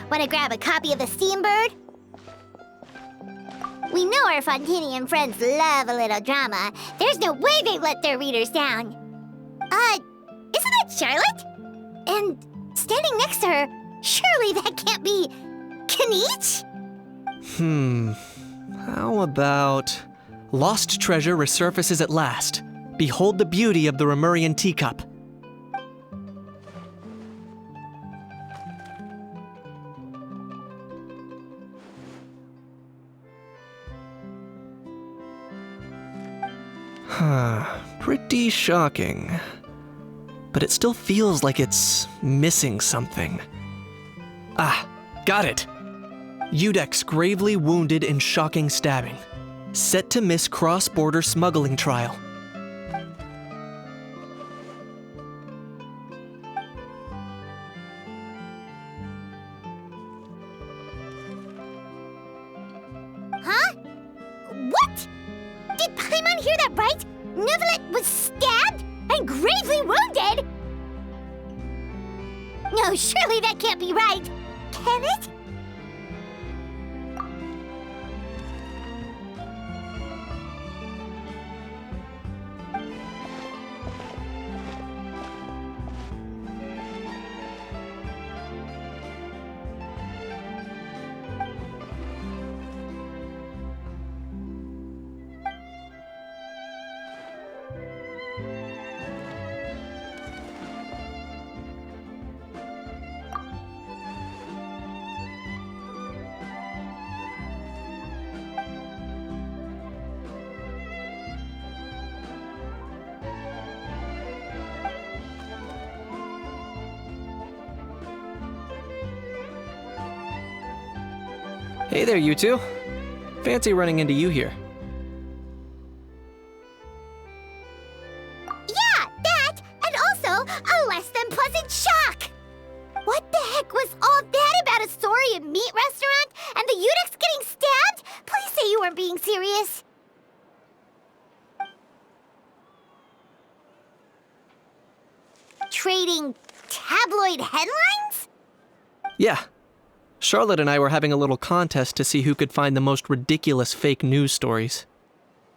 Want to grab a copy of the Steambird? We know our Fontanian friends love a little drama. There's no way they let their readers down. Isn't that Charlotte? And standing next to her, surely that can't be Kinich? How about... Lost treasure resurfaces at last. Behold the beauty of the Remurian teacup. Pretty shocking. But it still feels like it's missing something. Ah, got it! Udex gravely wounded in shocking stabbing. Set to miss cross-border smuggling trial. Huh? What? Did Paimon hear that right? Neuvillette was stabbed and gravely wounded? No, surely that can't be right. Can it? Hey there, you two. Fancy running into you here. Yeah, that, and also a less than pleasant shock. What the heck was all that about a saurian meat restaurant and the Udex getting stabbed? Please say you weren't being serious. Trading tabloid headlines? Yeah. Charlotte and I were having a little contest to see who could find the most ridiculous fake news stories.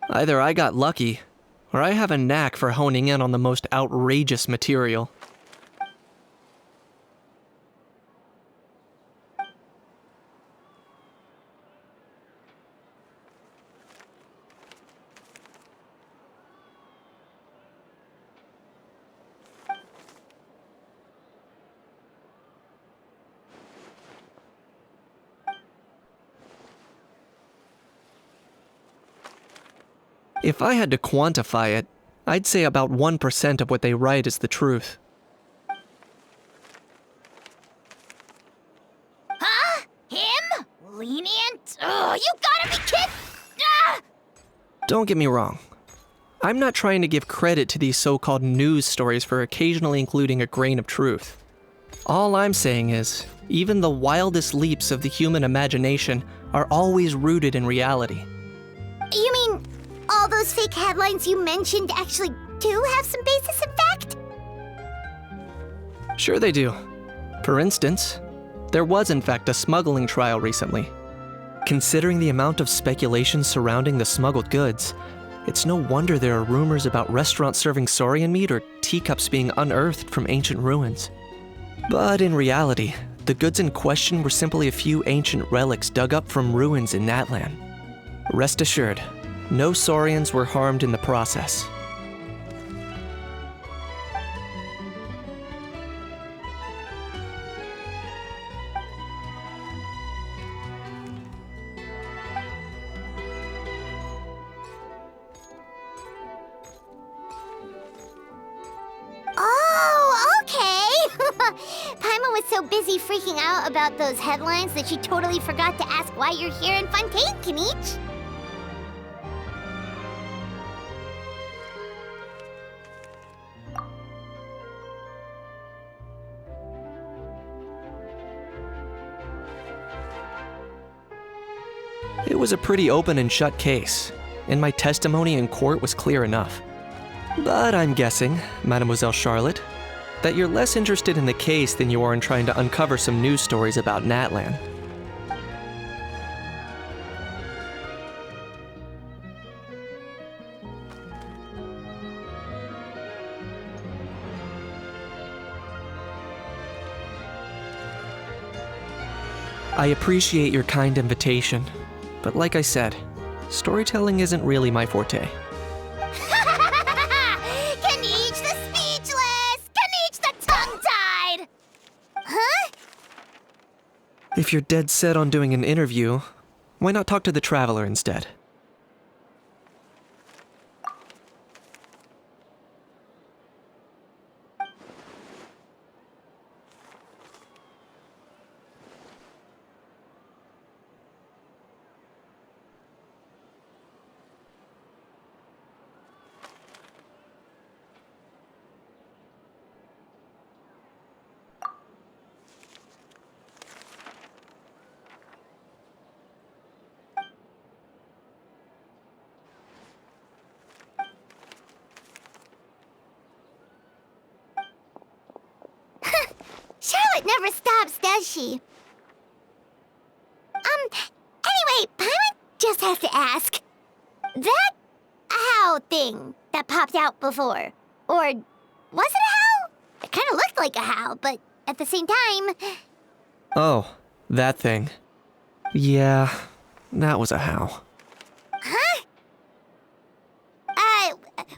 Either I got lucky, or I have a knack for honing in on the most outrageous material. If I had to quantify it, I'd say about 1% of what they write is the truth. Huh? Him? Lenient? Oh, you gotta be kidding! Ah! Don't get me wrong. I'm not trying to give credit to these so-called news stories for occasionally including a grain of truth. All I'm saying is, even the wildest leaps of the human imagination are always rooted in reality. You mean all those fake headlines you mentioned actually do have some basis in fact? Sure they do. For instance, there was in fact a smuggling trial recently. Considering the amount of speculation surrounding the smuggled goods, it's no wonder there are rumors about restaurants serving saurian meat or teacups being unearthed from ancient ruins. But in reality, the goods in question were simply a few ancient relics dug up from ruins in Natlan. Rest assured, no saurians were harmed in the process. Oh, okay! Paimon was so busy freaking out about those headlines that she totally forgot to ask why you're here in Fontaine, Kinich. It was a pretty open and shut case, and my testimony in court was clear enough. But I'm guessing, Mademoiselle Charlotte, that you're less interested in the case than you are in trying to uncover some news stories about Natlan. I appreciate your kind invitation, but like I said, storytelling isn't really my forte. Kinich the speechless! Kinich the tongue-tied! Huh? If you're dead set on doing an interview, why not talk to the Traveler instead? Charlotte never stops, does she? Anyway, Paimon just has to ask. That owl thing that popped out before, or was it a howl? It kind of looked like a howl, but at the same time... Oh, that thing. Yeah, that was a howl. Huh?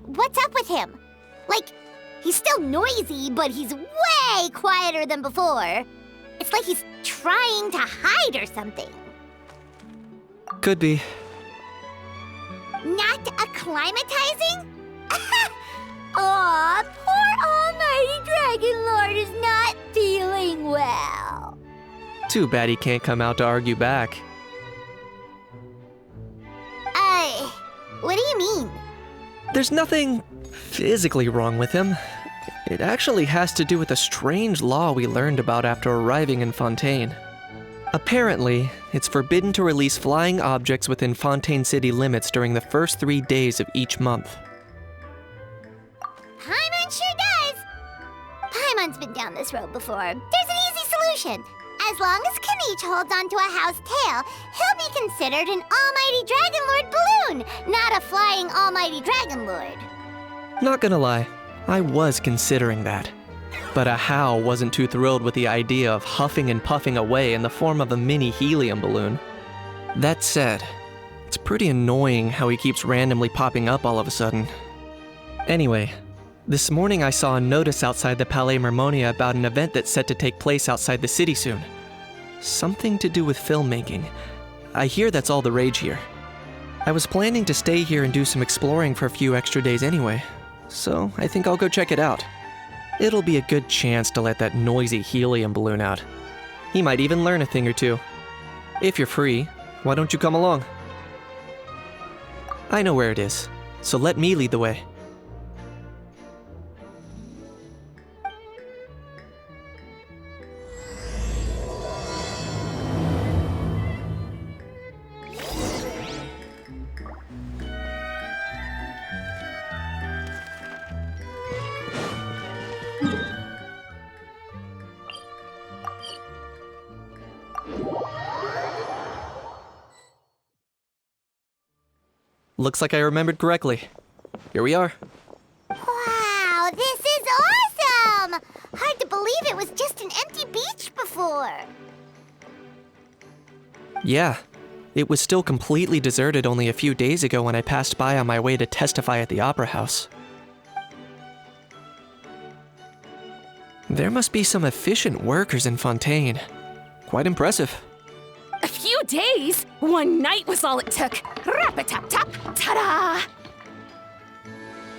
What's up with him? Like, he's still noisy, but he's way quieter than before. It's like he's trying to hide or something. Could be. Not acclimatizing? Aw, poor Almighty Dragon Lord is not feeling well. Too bad he can't come out to argue back. What do you mean? There's nothing physically wrong with him. It actually has to do with a strange law we learned about after arriving in Fontaine. Apparently, it's forbidden to release flying objects within Fontaine city limits during the first 3 days of each month. Paimon sure does. Paimon's been down this road before. There's an easy solution. As long as Kinich holds onto a house tail, he'll be considered an Almighty Dragon Lord balloon, not a flying Almighty Dragon Lord. Not gonna lie, I was considering that. But Ajaw wasn't too thrilled with the idea of huffing and puffing away in the form of a mini helium balloon. That said, it's pretty annoying how he keeps randomly popping up all of a sudden. Anyway, this morning I saw a notice outside the Palais Mermonia about an event that's set to take place outside the city soon. Something to do with filmmaking. I hear that's all the rage here. I was planning to stay here and do some exploring for a few extra days anyway, so I think I'll go check it out. It'll be a good chance to let that noisy helium balloon out. He might even learn a thing or two. If you're free, why don't you come along? I know where it is, so let me lead the way. Looks like I remembered correctly. Here we are. Wow, this is awesome! Hard to believe it was just an empty beach before. Yeah, it was still completely deserted only a few days ago when I passed by on my way to testify at the Opera House. There must be some efficient workers in Fontaine. Quite impressive. A few days? One night was all it took. Rap-a-tap-tap, ta-da!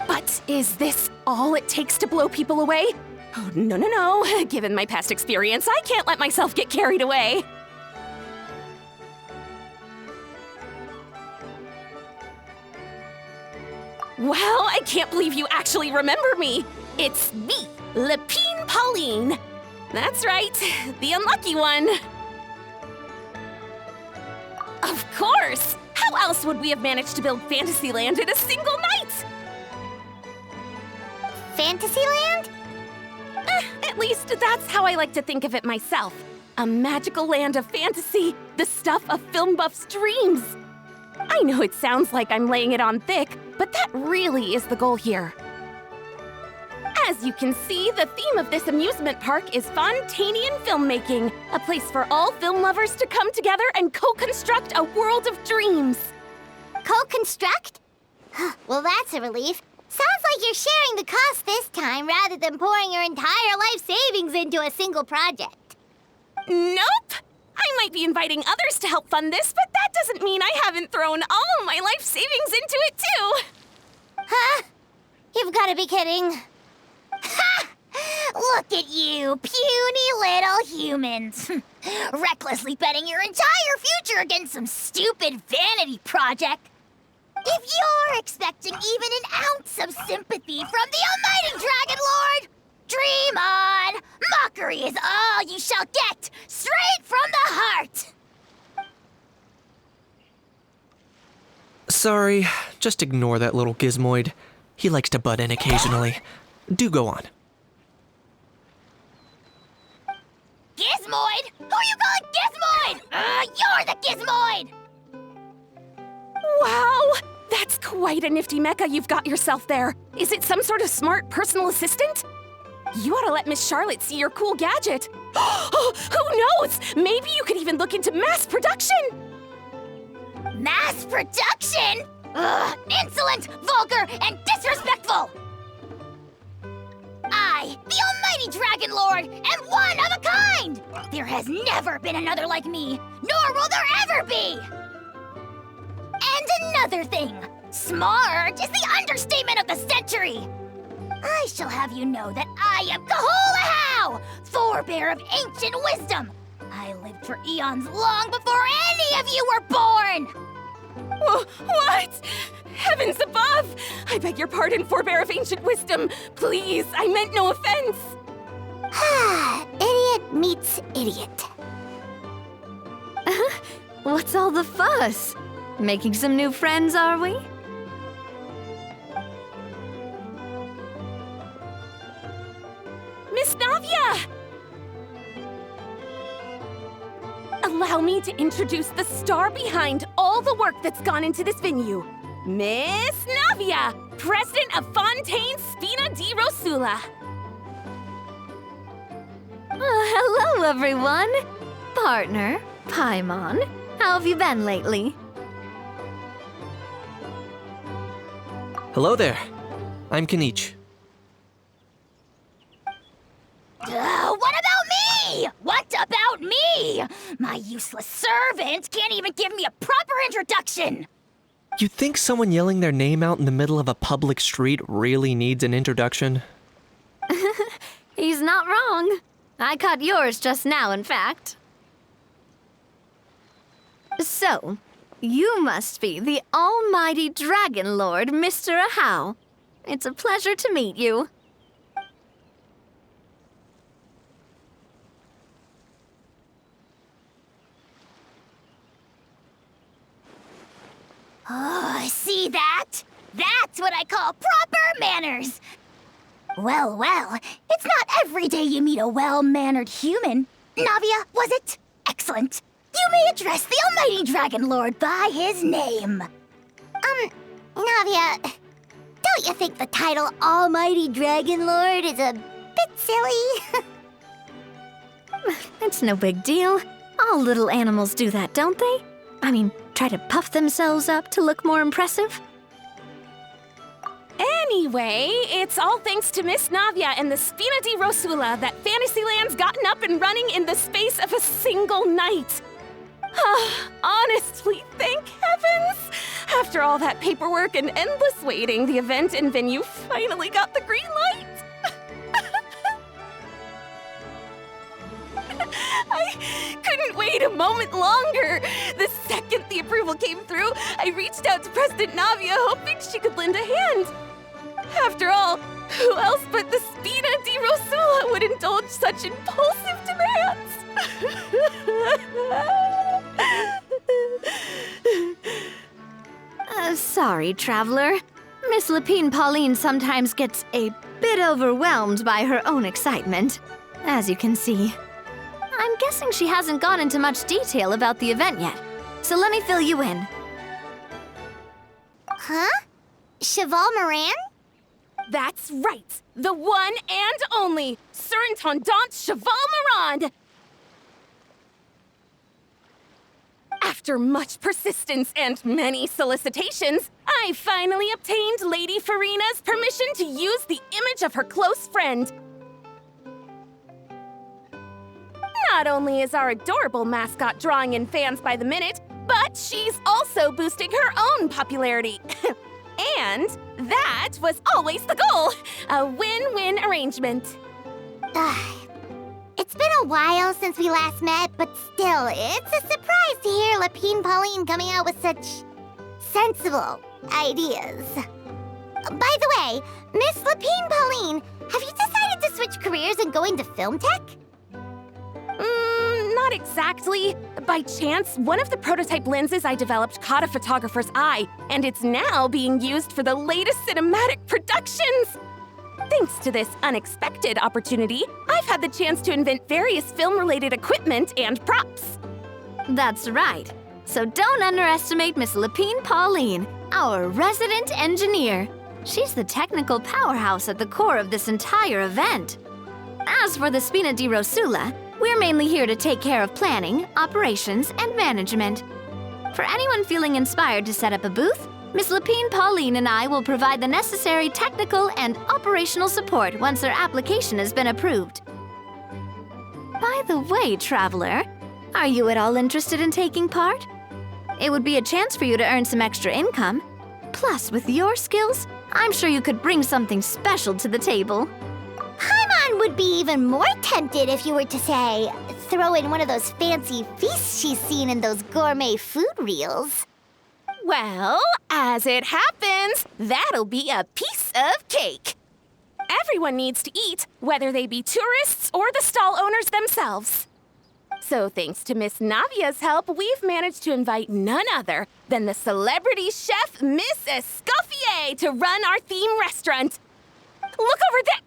But is this all it takes to blow people away? Oh, no. Given my past experience, I can't let myself get carried away. Well, I can't believe you actually remember me. It's me, Lepine Pauline. That's right, the unlucky one. Of course! How else would we have managed to build Fantasyland in a single night? Fantasyland? At least, that's how I like to think of it myself. A magical land of fantasy, the stuff of film buffs' dreams. I know it sounds like I'm laying it on thick, but that really is the goal here. As you can see, the theme of this amusement park is Fontanian filmmaking, a place for all film lovers to come together and co-construct a world of dreams. Co-construct? Well, that's a relief. Sounds like you're sharing the cost this time rather than pouring your entire life savings into a single project. Nope! I might be inviting others to help fund this, but that doesn't mean I haven't thrown all my life savings into it, too! Huh? You've got to be kidding. Ha! Look at you, puny little humans. Recklessly betting your entire future against some stupid vanity project. If you're expecting even an ounce of sympathy from the almighty Dragon Lord, dream on! Mockery is all you shall get, straight from the heart! Sorry, just ignore that little gizmoid. He likes to butt in occasionally. Do go on. Gizmoid? Who are you calling Gizmoid? You're the Gizmoid! Wow! That's quite a nifty mecha you've got yourself there. Is it some sort of smart personal assistant? You ought to let Miss Charlotte see your cool gadget. Who knows? Maybe you could even look into mass production! Mass production? Ugh, insolent, vulgar, and disrespectful! I, the almighty Dragon Lord, am one of a kind! There has never been another like me, nor will there ever be! And another thing, smart is the understatement of the century! I shall have you know that I am Kahulahau, forebear of ancient wisdom! I lived for eons long before any of you were born! What? Heavens above! I beg your pardon, forebear of ancient wisdom. Please, I meant no offense. Idiot meets idiot. What's all the fuss? Making some new friends, are we? Miss Navia! Allow me to introduce the star behind all the work that's gone into this venue. Miss Navia, president of Fontaine Spina di Rosula. Hello, everyone. Partner, Paimon, how have you been lately? Hello there. I'm Kinich. What about me? What about me? My useless servant can't even give me a proper introduction. You think someone yelling their name out in the middle of a public street really needs an introduction? He's not wrong. I caught yours just now, in fact. So, you must be the almighty Dragon Lord, Mr. Ajaw. It's a pleasure to meet you. Oh, see that? That's what I call proper manners. Well, it's not every day you meet a well-mannered human. Navia, was it? Excellent. You may address the almighty Dragon Lord by his name. Navia, don't you think the title Almighty Dragon Lord is a bit silly? It's no big deal. All little animals do that, don't they? I mean, try to puff themselves up to look more impressive. Anyway, it's all thanks to Miss Navia and the Spina di Rosula that Fantasyland's gotten up and running in the space of a single night. Honestly, thank heavens! After all that paperwork and endless waiting, the event and venue finally got the green light. I couldn't wait a moment longer. The second the approval came through, I reached out to President Navia, hoping she could lend a hand. After all, who else but the Spina di Rosula would indulge such impulsive demands? Sorry, traveler. Miss Lapine Pauline sometimes gets a bit overwhelmed by her own excitement. as you can see. I'm guessing she hasn't gone into much detail about the event yet, so let me fill you in. Huh? Cheval Moran? That's right! The one and only Surintendant Cheval Moran! After much persistence and many solicitations, I finally obtained Lady Farina's permission to use the image of her close friend. Not only is our adorable mascot drawing in fans by the minute, but she's also boosting her own popularity. And that was always the goal, a win-win arrangement. It's been a while since we last met, but still, it's a surprise to hear Lapine Pauline coming out with such sensible ideas. By the way, Miss Lapine Pauline, have you decided to switch careers and go into film tech? Not exactly. By chance, one of the prototype lenses I developed caught a photographer's eye, and it's now being used for the latest cinematic productions. Thanks to this unexpected opportunity, I've had the chance to invent various film-related equipment and props. That's right. So don't underestimate Miss Lapine Pauline, our resident engineer. She's the technical powerhouse at the core of this entire event. As for the Spina di Rosula, we're mainly here to take care of planning, operations, and management. For anyone feeling inspired to set up a booth, Miss Lapine Pauline and I will provide the necessary technical and operational support once their application has been approved. By the way, traveler, are you at all interested in taking part? It would be a chance for you to earn some extra income. Plus, with your skills, I'm sure you could bring something special to the table. Paimon would be even more tempted if you were to, say, throw in one of those fancy feasts she's seen in those gourmet food reels. Well, as it happens, that'll be a piece of cake. Everyone needs to eat, whether they be tourists or the stall owners themselves. So thanks to Miss Navia's help, we've managed to invite none other than the celebrity chef, Miss Escoffier, to run our theme restaurant. Look over there!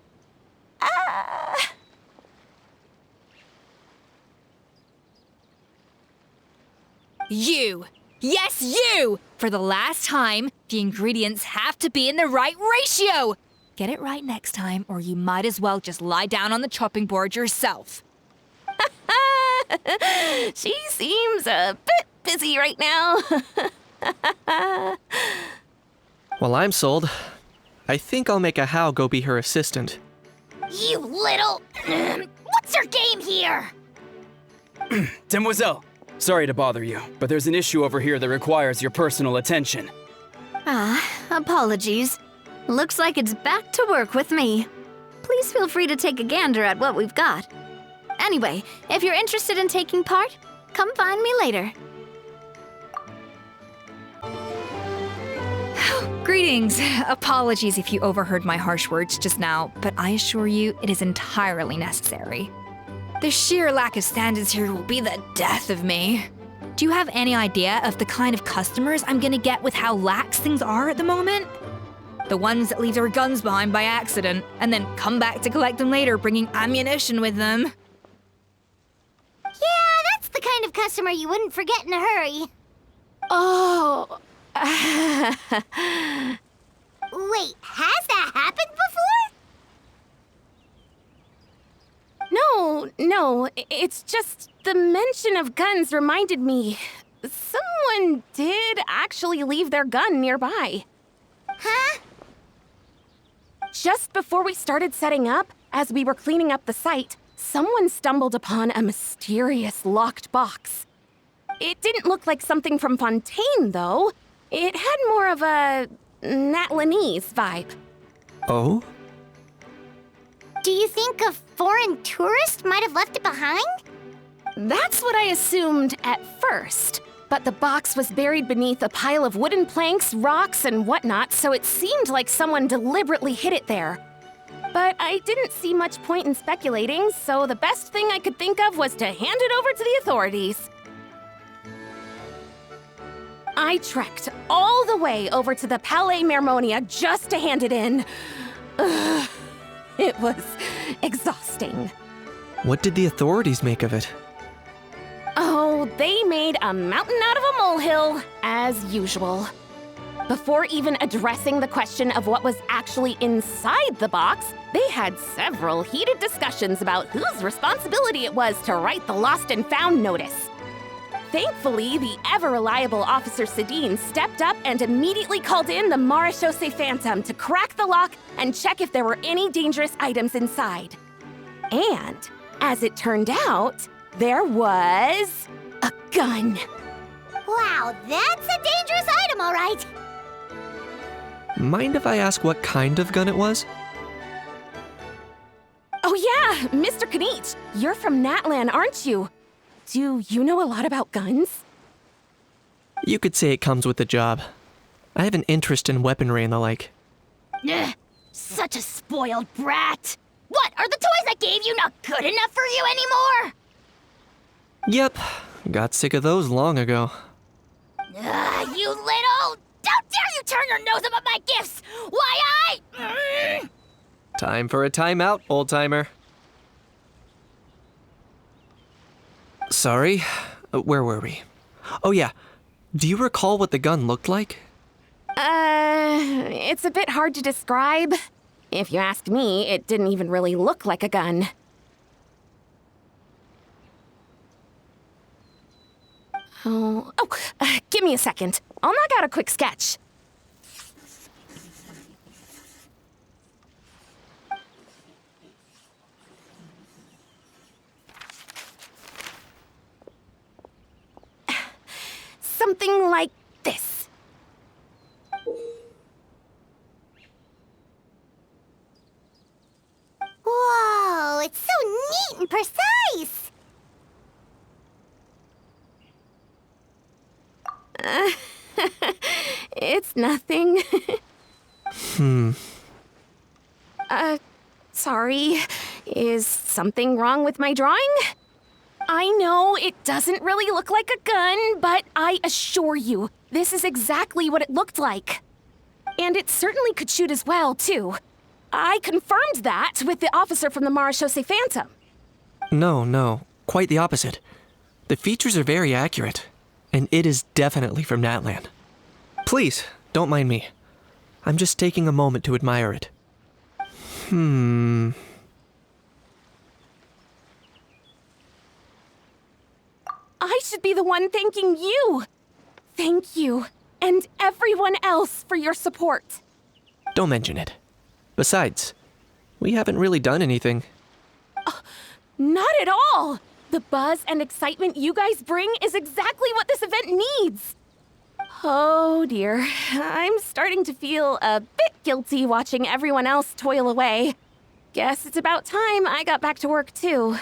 You! Yes, you! For the last time, the ingredients have to be in the right ratio! Get it right next time, or you might as well just lie down on the chopping board yourself. She seems a bit busy right now. Well, I'm sold. I think I'll make Ajaw go be her assistant. You little... What's your game here? Demoiselle, sorry to bother you, but there's an issue over here that requires your personal attention. Apologies. Looks like it's back to work with me. Please feel free to take a gander at what we've got. Anyway, if you're interested in taking part, come find me later. Greetings. Apologies if you overheard my harsh words just now, but I assure you it is entirely necessary. The sheer lack of standards here will be the death of me. Do you have any idea of the kind of customers I'm gonna get with how lax things are at the moment? The ones that leave their guns behind by accident and then come back to collect them later bringing ammunition with them. Yeah, that's the kind of customer you wouldn't forget in a hurry. Oh. Wait, has that happened before? No, it's just the mention of guns reminded me. Someone did actually leave their gun nearby. Huh? Just before we started setting up, as we were cleaning up the site, someone stumbled upon a mysterious locked box. It didn't look like something from Fontaine, though. It had more of a Natlanese vibe. Oh? Do you think a foreign tourist might have left it behind? That's what I assumed at first. But the box was buried beneath a pile of wooden planks, rocks, and whatnot, so it seemed like someone deliberately hid it there. But I didn't see much point in speculating, so the best thing I could think of was to hand it over to the authorities. I trekked all the way over to the Palais Mermonia just to hand it in. Ugh, it was exhausting. What did the authorities make of it? Oh, they made a mountain out of a molehill, as usual. Before even addressing the question of what was actually inside the box, they had several heated discussions about whose responsibility it was to write the lost and found notice. Thankfully, the ever-reliable Officer Sedine stepped up and immediately called in the Marechaussee Phantom to crack the lock and check if there were any dangerous items inside. And, as it turned out, there was a gun. Wow, that's a dangerous item, all right. Mind if I ask what kind of gun it was? Oh yeah, Mr. Kinich, you're from Natlan, aren't you? Do you know a lot about guns? You could say it comes with the job. I have an interest in weaponry and the like. Ugh, such a spoiled brat. What, are the toys I gave you not good enough for you anymore? Yep, got sick of those long ago. You little... How dare you turn your nose up at my gifts! Why Time for a timeout, old-timer. Sorry, where were we? Oh yeah, do you recall what the gun looked like? It's a bit hard to describe. If you ask me, it didn't even really look like a gun. Give me a second. I'll knock out a quick sketch. Something like this. Whoa, it's so neat and precise! It's nothing. Sorry. Is something wrong with my drawing? I know it doesn't really look like a gun, but I assure you, this is exactly what it looked like. And it certainly could shoot as well, too. I confirmed that with the officer from the Marechaussee Phantom. No, quite the opposite. The features are very accurate, and it is definitely from Natlan. Please, don't mind me. I'm just taking a moment to admire it. I should be the one thanking you. Thank you, and everyone else for your support. Don't mention it. Besides, we haven't really done anything. Not at all! The buzz and excitement you guys bring is exactly what this event needs. Oh dear, I'm starting to feel a bit guilty watching everyone else toil away. Guess it's about time I got back to work too.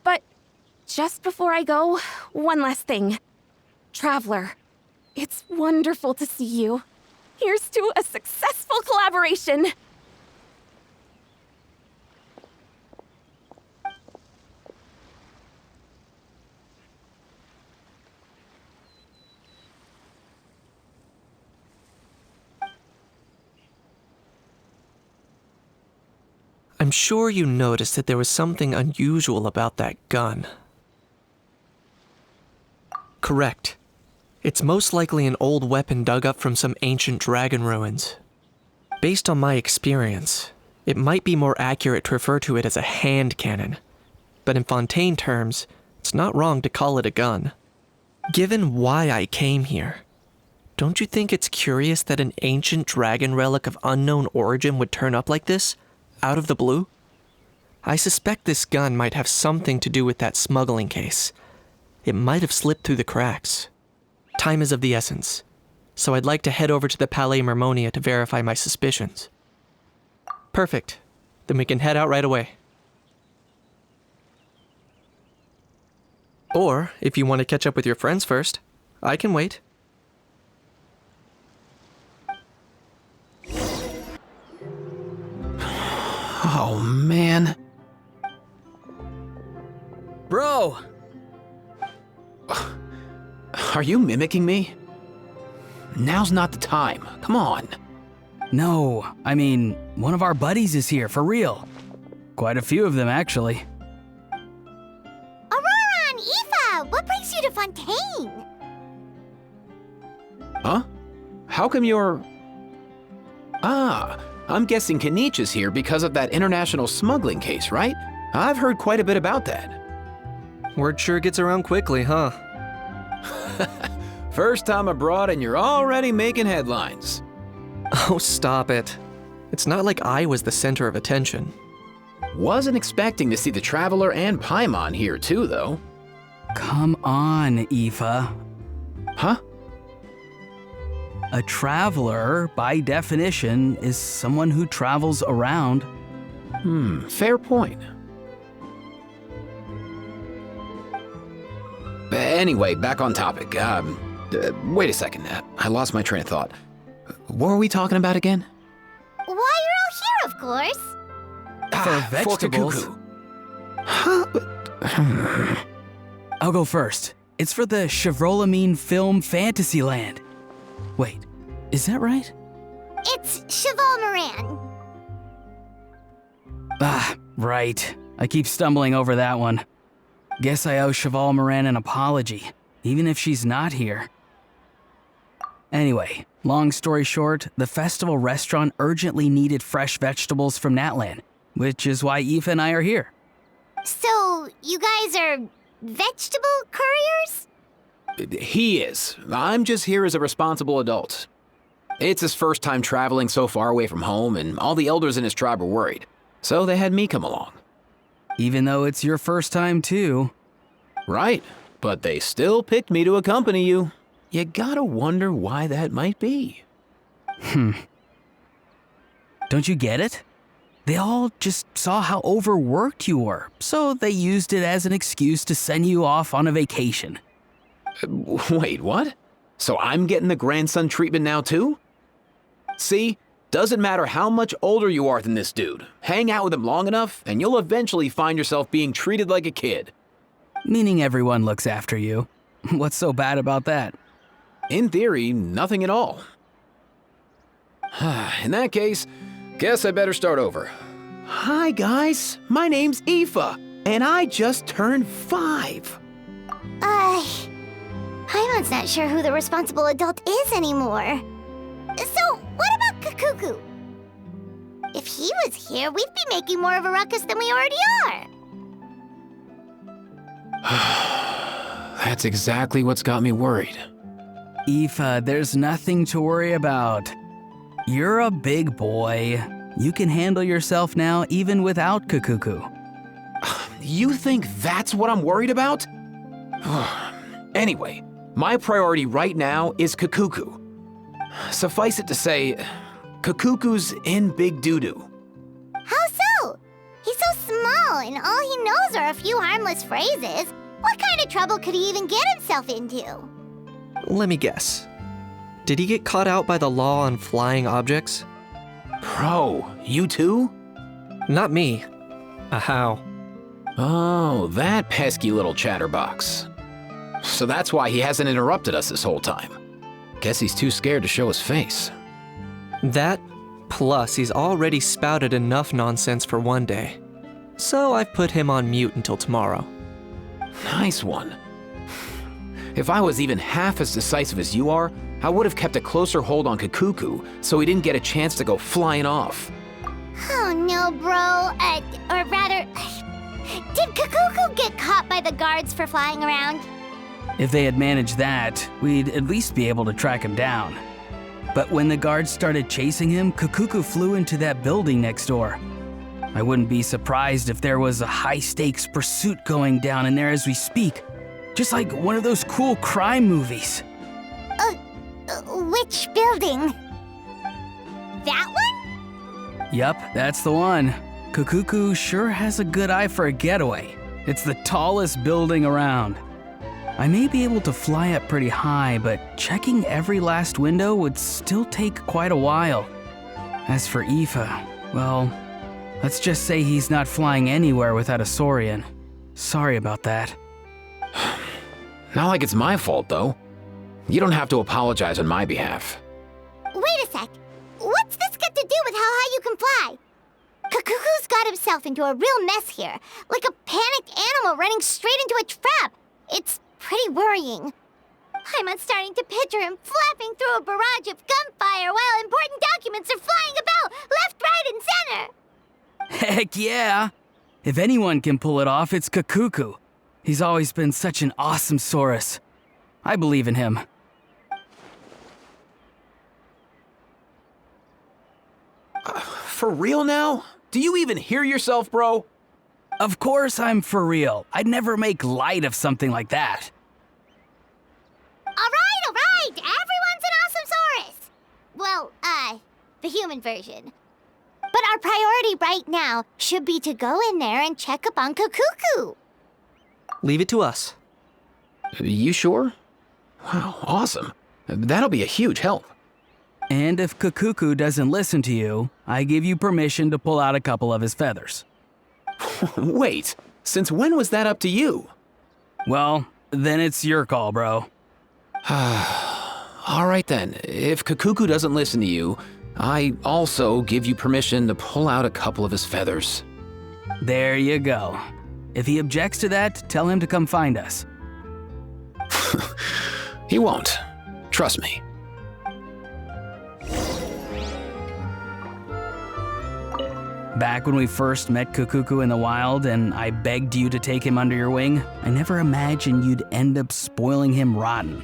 But just before I go, one last thing. Traveler, it's wonderful to see you. Here's to a successful collaboration. I'm sure you noticed that there was something unusual about that gun. Correct. It's most likely an old weapon dug up from some ancient dragon ruins. Based on my experience, it might be more accurate to refer to it as a hand cannon, but in Fontaine terms, it's not wrong to call it a gun. Given why I came here, don't you think it's curious that an ancient dragon relic of unknown origin would turn up like this, out of the blue? I suspect this gun might have something to do with that smuggling case. It might have slipped through the cracks. Time is of the essence, so I'd like to head over to the Palais Mermonia to verify my suspicions. Perfect. Then we can head out right away. Or, if you want to catch up with your friends first, I can wait. Oh, man. Bro! Are you mimicking me? Now's not the time. Come on. No, I mean, one of our buddies is here, for real. quite a few of them, actually. Ororon, Ifa, what brings you to Fontaine? Huh? How come you're... Ah, I'm guessing Kinich is here because of that international smuggling case, right? I've heard quite a bit about that. Word sure gets around quickly, huh? First time abroad and you're already making headlines. Oh, stop it. It's not like I was the center of attention. Wasn't expecting to see the Traveler and Paimon here too, though. Come on, Ifa. Huh? A traveler, by definition, is someone who travels around. Fair point. Anyway, back on topic. Wait a second. I lost my train of thought. What were we talking about again? Why, you're all here, of course. For vegetables. Cacucu. I'll go first. It's for the Chevrolamine film Fantasyland. Wait, is that right? It's Cheval Moran. Ah, right. I keep stumbling over that one. Guess I owe Cheval Moran an apology, even if she's not here. Anyway, long story short, the festival restaurant urgently needed fresh vegetables from Natlan, which is why Ifa and I are here. So, you guys are vegetable couriers? He is. I'm just here as a responsible adult. It's his first time traveling so far away from home, and all the elders in his tribe were worried. So they had me come along. Even though it's your first time too. Right, but they still picked me to accompany you. You gotta wonder why that might be. Don't you get it? They all just saw how overworked you were, so they used it as an excuse to send you off on a vacation. Wait, what? So I'm getting the grandson treatment now too? See? Doesn't matter how much older you are than this dude. Hang out with him long enough, and you'll eventually find yourself being treated like a kid. Meaning everyone looks after you. What's so bad about that? In theory, nothing at all. In that case, guess I better start over. Hi guys, my name's Ifa, and I just turned 5. Paimon's not sure who the responsible adult is anymore. So, what about Cacucu? If he was here, we'd be making more of a ruckus than we already are. That's exactly what's got me worried. Ifa, there's nothing to worry about. You're a big boy. You can handle yourself now even without Cacucu. You think that's what I'm worried about? Anyway, my priority right now is Cacucu. Suffice it to say, Cacucu's in big doo-doo. How so? He's so small, and all he knows are a few harmless phrases. What kind of trouble could he even get himself into? Let me guess. Did he get caught out by the law on flying objects? Bro, you too? Not me. How? Oh, that pesky little chatterbox. So that's why he hasn't interrupted us this whole time. Guess he's too scared to show his face. That, plus he's already spouted enough nonsense for one day. So I've put him on mute until tomorrow. Nice one. If I was even half as decisive as you are, I would have kept a closer hold on Cacucu so he didn't get a chance to go flying off. Oh no, bro. Or rather, did Cacucu get caught by the guards for flying around? If they had managed that, we'd at least be able to track him down. But when the guards started chasing him, Cacucu flew into that building next door. I wouldn't be surprised if there was a high-stakes pursuit going down in there as we speak. Just like one of those cool crime movies. Which building? That one? Yup, that's the one. Cacucu sure has a good eye for a getaway. It's the tallest building around. I may be able to fly up pretty high, but checking every last window would still take quite a while. As for Ifa, well, let's just say he's not flying anywhere without a Saurian. Sorry about that. Not like it's my fault, though. You don't have to apologize on my behalf. Wait a sec. What's this got to do with how high you can fly? Cacucu's got himself into a real mess here, like a panicked animal running straight into a trap. It's pretty worrying. I'm starting to picture him flapping through a barrage of gunfire while important documents are flying about left, right, and center. Heck yeah! If anyone can pull it off, it's Cacucu. He's always been such an awesome Saurus. I believe in him. For real now? Do you even hear yourself, bro? Of course I'm for real. I'd never make light of something like that. All right, everyone's an awesome Saurus. Well, the human version. But our priority right now should be to go in there and check up on Cacucu. Leave it to us. You sure? Wow, awesome. That'll be a huge help. And if Cacucu doesn't listen to you, I give you permission to pull out a couple of his feathers. Wait, since when was that up to you? Well, then it's your call, bro. All right then, if Cacucu doesn't listen to you, I also give you permission to pull out a couple of his feathers. There you go. If he objects to that, tell him to come find us. He won't. Trust me. Back when we first met Cacucu in the wild and I begged you to take him under your wing, I never imagined you'd end up spoiling him rotten.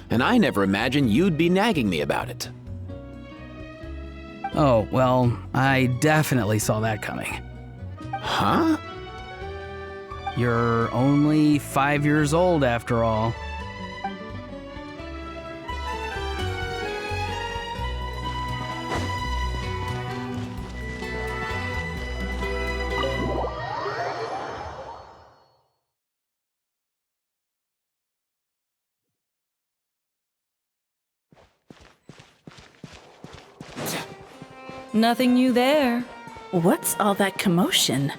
And I never imagined you'd be nagging me about it. Oh, well, I definitely saw that coming. Huh? You're only 5 years old after all. Nothing new there. What's all that commotion?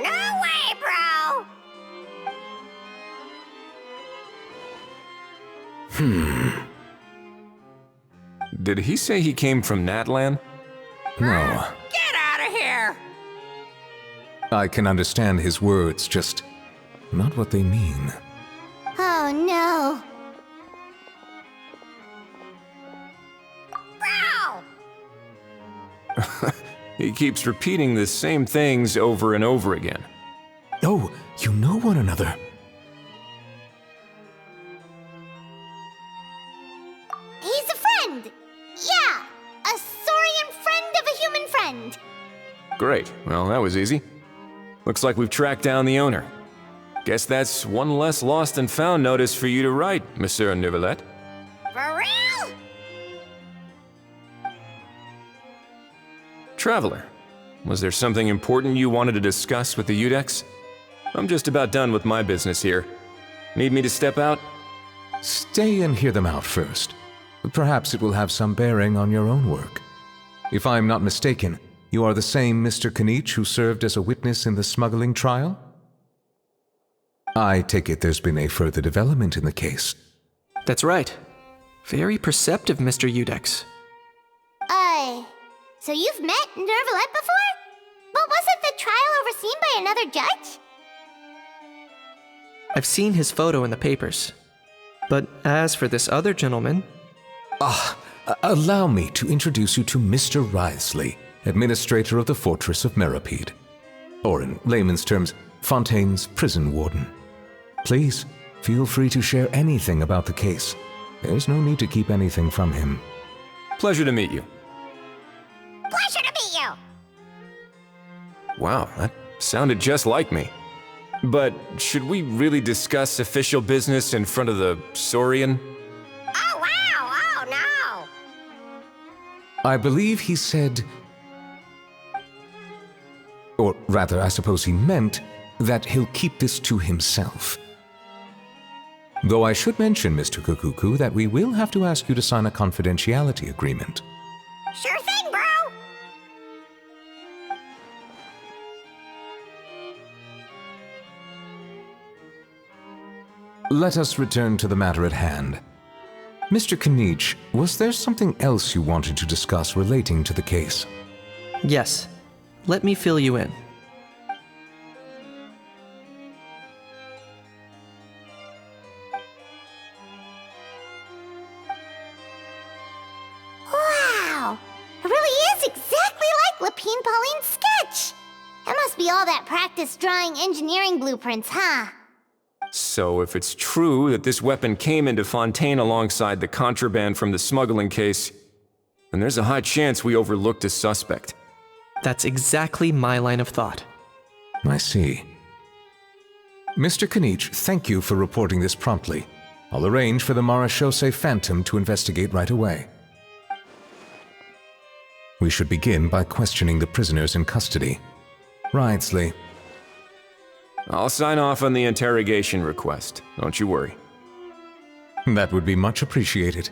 No way, bro! Did he say he came from Natlan? No. Get out of here! I can understand his words, just not what they mean. Oh no. Bro! He keeps repeating the same things over and over again. Oh, you know one another. He's a friend! Yeah! A Saurian friend of a human friend! Great. Well, that was easy. Looks like we've tracked down the owner. Guess that's one less lost and found notice for you to write, Monsieur Neuvillette. For real? Traveler, was there something important you wanted to discuss with the Udex? I'm just about done with my business here. Need me to step out? Stay and hear them out first. Perhaps it will have some bearing on your own work. If I'm not mistaken, you are the same Mr. Kinich who served as a witness in the smuggling trial? I take it there's been a further development in the case. That's right. Very perceptive, Mr. Udex. So you've met Neuvillette before? But wasn't the trial overseen by another judge? I've seen his photo in the papers. But as for this other gentleman... Allow me to introduce you to Mr. Wriothesley, administrator of the Fortress of Meripede. Or in layman's terms, Fontaine's prison warden. Please, feel free to share anything about the case. There's no need to keep anything from him. Pleasure to meet you. Pleasure to meet you! Wow, that sounded just like me. But should we really discuss official business in front of the Saurian? Oh wow! Oh no! I believe he said... Or rather, I suppose he meant that he'll keep this to himself. Though I should mention, Mr. Cacucu, that we will have to ask you to sign a confidentiality agreement. Sure thing, bro! Let us return to the matter at hand. Mr. Kinich, was there something else you wanted to discuss relating to the case? Yes. Let me fill you in. Wow! It really is exactly like Lapine Pauline's sketch! That must be all that practice drawing engineering blueprints, huh? So if it's true that this weapon came into Fontaine alongside the contraband from the smuggling case, then there's a high chance we overlooked a suspect. That's exactly my line of thought. I see. Mr. Kinich, thank you for reporting this promptly. I'll arrange for the Marechaussee Phantom to investigate right away. We should begin by questioning the prisoners in custody. Wriothesley. I'll sign off on the interrogation request, don't you worry. That would be much appreciated.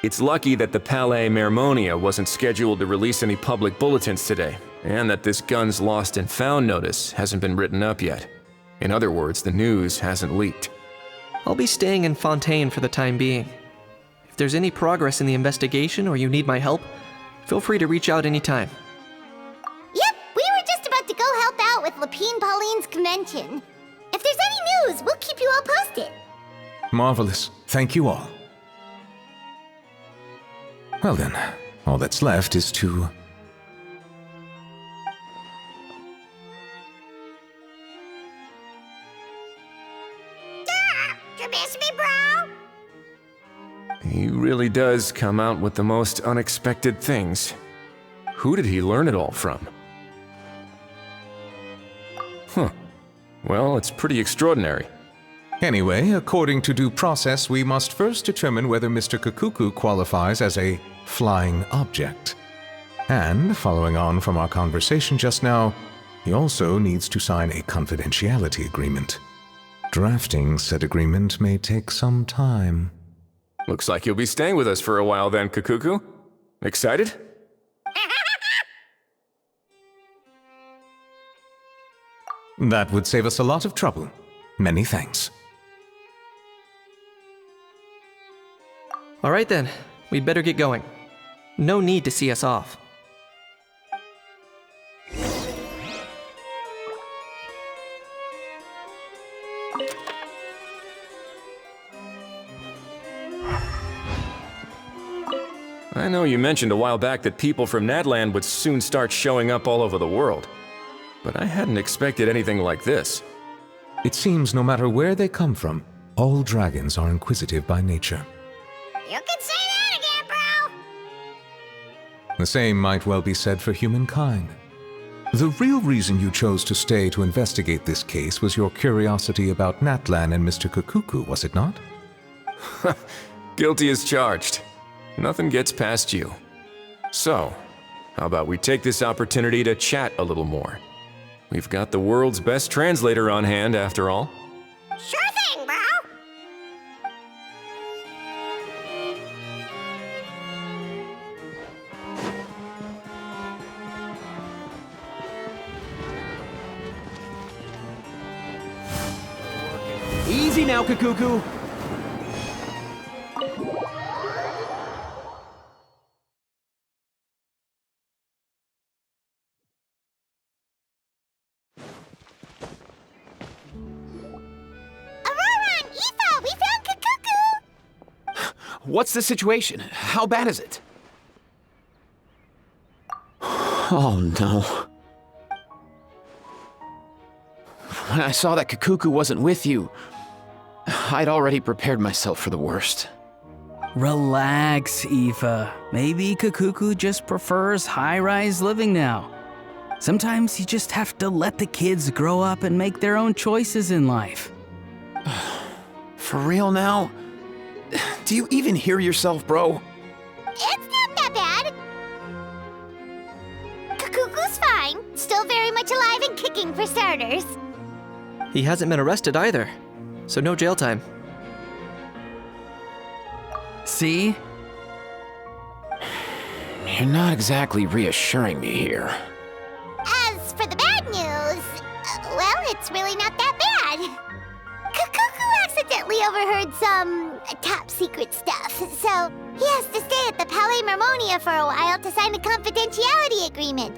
It's lucky that the Palais Mermonia wasn't scheduled to release any public bulletins today, and that this guns lost and found notice hasn't been written up yet. In other words, the news hasn't leaked. I'll be staying in Fontaine for the time being. If there's any progress in the investigation or you need my help, feel free to reach out anytime. Yep, we were just about to go help out with Lapine Pauline's convention. If there's any news, we'll keep you all posted. Marvelous. Thank you all. Well then, all that's left is to... You miss me, bro? He really does come out with the most unexpected things. Who did he learn it all from? Huh. Well, it's pretty extraordinary. Anyway, according to due process, we must first determine whether Mr. Cacucu qualifies as a flying object. And, following on from our conversation just now, he also needs to sign a confidentiality agreement. Drafting said agreement may take some time. Looks like you'll be staying with us for a while then, Cacucu. Excited? That would save us a lot of trouble. Many thanks. All right then, we'd better get going. No need to see us off. I know you mentioned a while back that people from Nadland would soon start showing up all over the world, but I hadn't expected anything like this. It seems no matter where they come from, all dragons are inquisitive by nature. You can say that again, bro! The same might well be said for humankind. The real reason you chose to stay to investigate this case was your curiosity about Natlan and Mr. Cacucu, was it not? Guilty as charged. Nothing gets past you. So, how about we take this opportunity to chat a little more? We've got the world's best translator on hand, after all. Sure thing, bro! Easy now, Cacucu! Ororon! Ifa! We found Cacucu! What's the situation? How bad is it? Oh no. When I saw that Cacucu wasn't with you, I'd already prepared myself for the worst. Relax, Ifa. Maybe Cacucu just prefers high-rise living now. Sometimes you just have to let the kids grow up and make their own choices in life. For real now? Do you even hear yourself, bro? It's not that bad. Cacucu's fine. Still very much alive and kicking for starters. He hasn't been arrested either, so no jail time. See? You're not exactly reassuring me here. As for the bad news, well, it's really not that bad. Cacucu accidentally overheard some top secret stuff, so he has to stay at the Palais Mermonia for a while to sign a confidentiality agreement.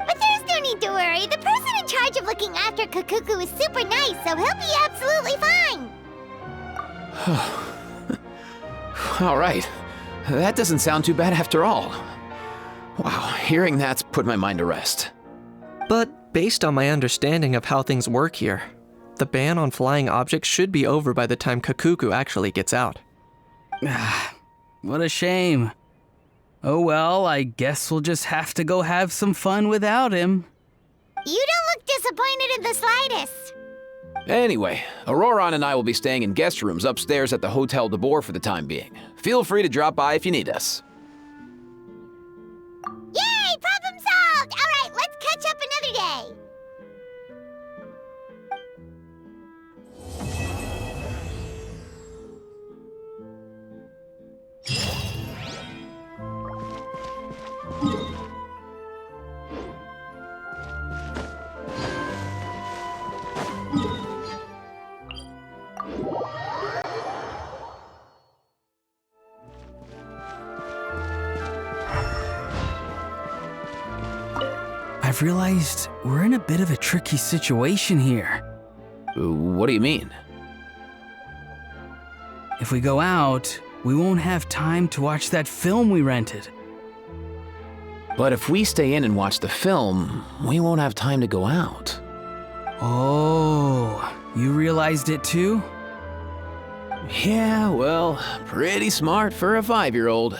But there's no need to worry. The person in charge of looking after Cacucu is super nice, so he'll be absolutely fine. All right. That doesn't sound too bad after all. Wow, hearing that's put my mind to rest. But based on my understanding of how things work here, the ban on flying objects should be over by the time Cacucu actually gets out. What a shame. Oh well, I guess we'll just have to go have some fun without him. You don't look disappointed in the slightest. Anyway, Ororon and I will be staying in guest rooms upstairs at the Hotel de Boer for the time being. Feel free to drop by if you need us. Yay! Problem solved! All right, let's catch up another day. I've realized we're in a bit of a tricky situation here. What do you mean? If we go out, we won't have time to watch that film we rented. But if we stay in and watch the film, we won't have time to go out. Oh, you realized it too? Yeah, well, pretty smart for a 5-year-old.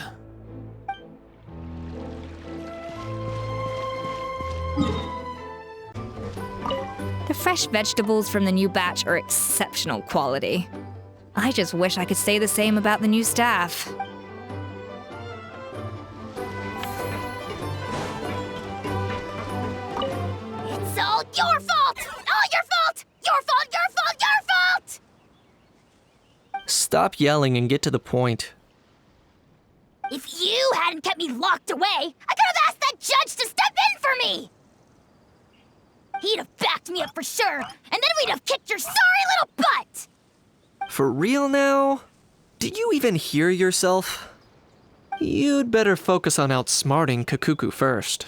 The fresh vegetables from the new batch are exceptional quality. I just wish I could say the same about the new staff. It's all your fault! All your fault! Your fault, your fault, your fault! Stop yelling and get to the point. If you hadn't kept me locked away, I could have asked that judge to step in for me! He'd have backed me up for sure, and then we'd have kicked your sorry little butt! For real now? Did you even hear yourself? You'd better focus on outsmarting Cacucu first.